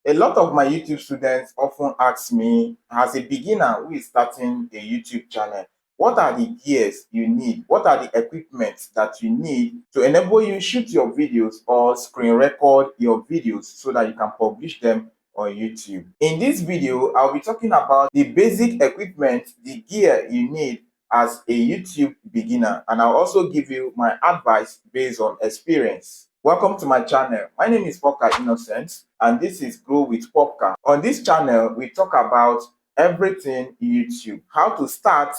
A lot of my YouTube students often ask me, as a beginner who is starting a YouTube channel, what are the gears you need? What are the equipment that you need to enable you shoot your videos or screen record your videos so that you can publish them on YouTube? In this video, I'll be talking about the basic equipment, the gear you need as a YouTube beginner, and I'll also give you my advice based on experience. Welcome to my channel. My name is Popka Innocent, and this is Grow with Popka. On this channel, we talk about everything YouTube, how to start,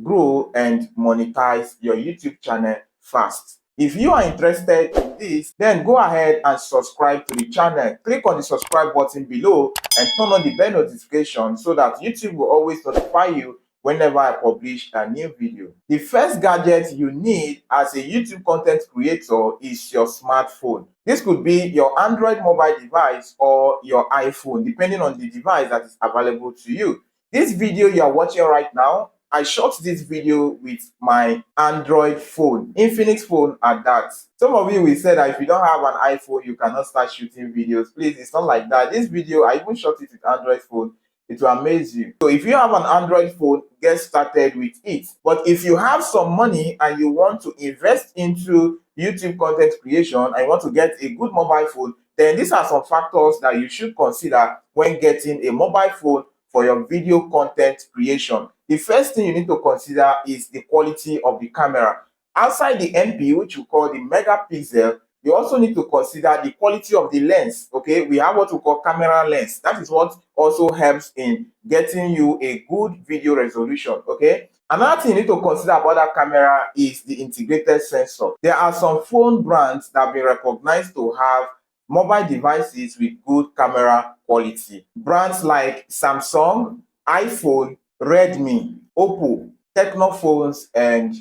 grow, and monetize your YouTube channel fast. If you are interested in this, then go ahead and subscribe to the channel. Click on the subscribe button below and turn on the bell notification so that YouTube will always notify you whenever I publish a new video. The first gadget you need as a YouTube content creator is your smartphone. This could be your Android mobile device or your iPhone, depending on the device that is available to you. This video you are watching right now, I shot this video with my Android phone, Infinix phone at that. Some of you will say that if you don't have an iPhone, you cannot start shooting videos. Please, it's not like that. This video, I even shot it with Android phone. It will amaze you. So if you have an Android phone, get started with it. But if you have some money and you want to invest into YouTube content creation and you want to get a good mobile phone, then these are some factors that you should consider when getting a mobile phone for your video content creation. The first thing you need to consider is the quality of the camera. Outside the MP, which we call the megapixel, you also need to consider the quality of the lens. Okay, we have what we call camera lens. That is what also helps in getting you a good video resolution. Okay, another thing you need to consider about that camera is the integrated sensor. There are some phone brands that have been recognized to have mobile devices with good camera quality. Brands like Samsung, iPhone, Redmi, Oppo, Tecno phones, and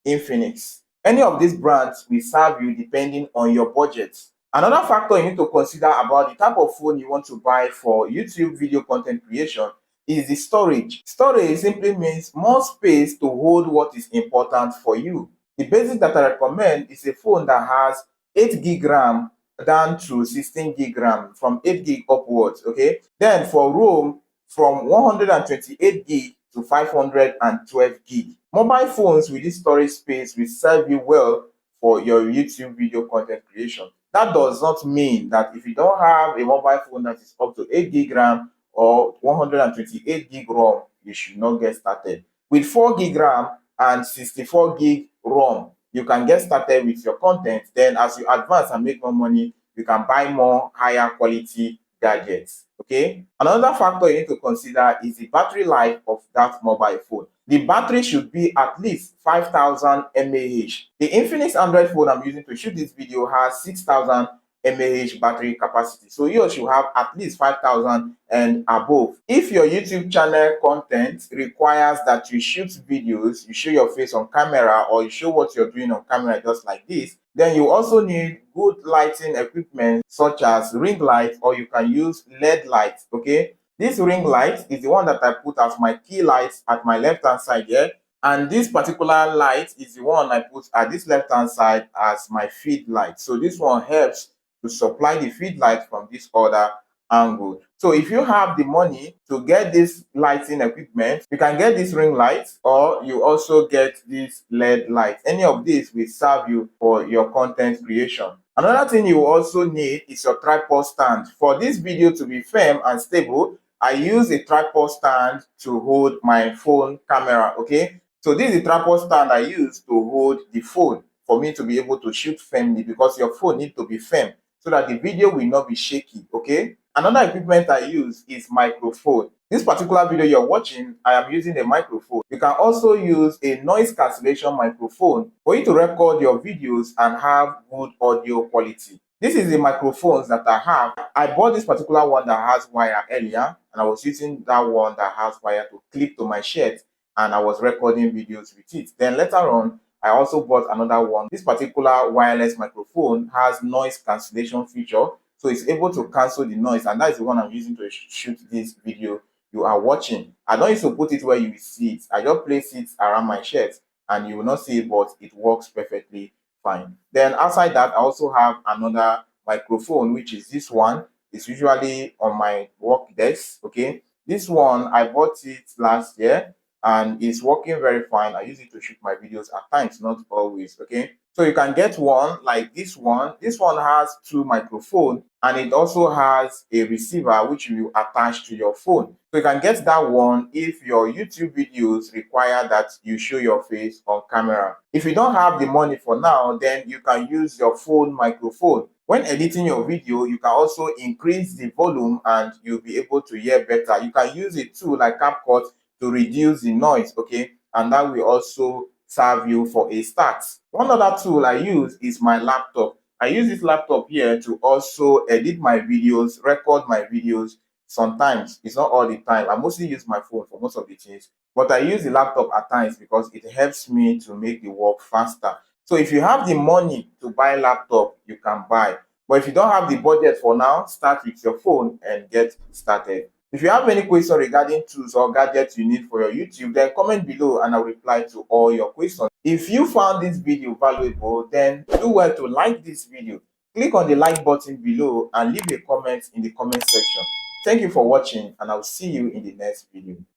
Infinix. Any of these brands will serve you depending on your budget. Another factor you need to consider about the type of phone you want to buy for YouTube video content creation is the storage. Storage simply means more space to hold what is important for you. The basic that I recommend is a phone that has 8 gig RAM down to 16 gig RAM, from 8 gig upwards. Okay, then for ROM, from 128 gig to 512 gig. Mobile phones with this storage space will serve you well for your YouTube video content creation. That does not mean that if you don't have a mobile phone that is up to 8 gig RAM or 128 gig ROM, you should not get started. With 4 gig RAM and 64 gig ROM, you can get started with your content. Then as you advance and make more money, you can buy more higher quality gadgets. Okay, another factor you need to consider is the battery life of that mobile phone. The battery should be at least 5,000 mAh. The Infinix Android phone I'm using to shoot this video has 6,000 mAh battery capacity, so yours should have at least 5,000 and above. If your YouTube channel content requires that you shoot videos, you show your face on camera, or you show what you're doing on camera just like this, then you also need good lighting equipment such as ring light, or you can use LED lights. Okay, this ring light is the one that I put as my key light at my left hand side here, and this particular light is the one I put at this left hand side as my feed light. So this one helps to supply the feed light from this other angle. So if you have the money to get this lighting equipment, you can get this ring light, or you also get this LED light. Any of these will serve you for your content creation. Another thing you also need is your tripod stand. For this video to be firm and stable, I use a tripod stand to hold my phone camera. Okay, so this is the tripod stand I use to hold the phone for me to be able to shoot firmly, because your phone needs to be firm so that the video will not be shaky. Okay, another equipment I use is microphone. This particular video you're watching, I am using a microphone. You can also use a noise cancellation microphone for you to record your videos and have good audio quality. This is the microphones that I have. I bought this particular one that has wire earlier, and I was using that one that has wire to clip to my shirt, and I was recording videos with it. Then later on, I also bought another one. This particular wireless microphone has noise cancellation feature, so it's able to cancel the noise, and that is the one I'm using to shoot this video you are watching. I don't used to put it where you will see it. I just place it around my shirt and you will not see it, but it works perfectly fine. Then outside that, I also have another microphone, which is this one. It's usually on my work desk. Okay, this one I bought it last year and it's working very fine. I use it to shoot my videos at times, not always. Okay, so you can get one like this one. This one has two microphones and it also has a receiver which you attach to your phone. So you can get that one if your YouTube videos require that you show your face on camera. If you don't have the money for now, then you can use your phone microphone. When editing your video, you can also increase the volume and you'll be able to hear better. You can use it too, like CapCut, to reduce the noise, okay? And that will also serve you for a start. One other tool I use is my laptop. I use this laptop here to also edit my videos, record my videos. Sometimes, it's not all the time. I mostly use my phone for most of the things, but I use the laptop at times because it helps me to make the work faster. So if you have the money to buy laptop, you can buy. But if you don't have the budget for now, start with your phone and get started. If you have any questions regarding tools or gadgets you need for your YouTube, then comment below and I'll reply to all your questions. If you found this video valuable, then do well to like this video. Click on the like button below and leave a comment in the comment section. Thank you for watching and I'll see you in the next video.